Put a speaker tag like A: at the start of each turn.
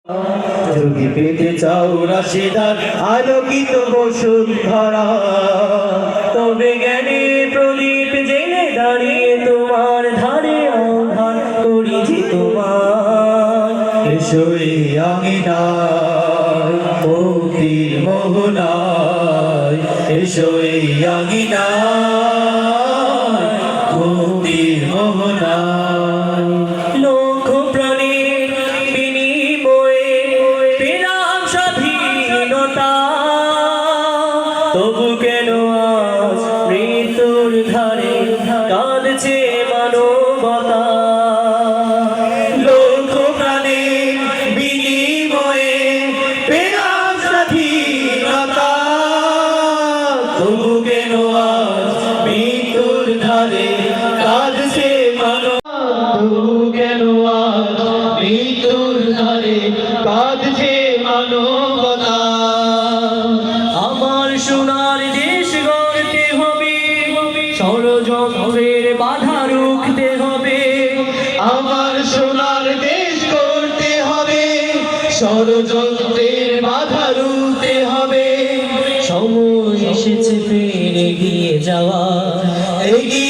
A: যদি পেতে চাও রাশিদার আলোকিত বসুন্ধরা, তবে জ্ঞানী প্রদীপ জেলে দাঁড়িয়ে তোমার ধারে আহ্বান করি যে তোমার। এসো এই আঙিনায় মুক্তির মোহনায়, এসো এই আঙিনায় মুক্তির মোহনায়। লক্ষ প্রাণীর বিনিময়ে পেলাম স্বাধীনতা, তবু কেন আজ মৃত্যুর ধারে কাঁদছে মানবতা। লক্ষ প্রাণীর বিনিময়ে পেলাম স্বাধীনতা, তবু কেন আজ মৃত্যুর ধারে কাঁদছে মানবতা। তবু কেন আজ মৃত্যুর ধারে কাঁদছে মানবতা। আমার সোনার দেশ গড়তে হবে, ষড়যন্ত্রের বাধা রুখতে হবে। আমার সোনার দেশ গড়তে হবে, ষড়যন্ত্রের বাধা রুখতে হবে। সময় এসেছে ফের এগিয়ে যাওয়া, এগিয়ে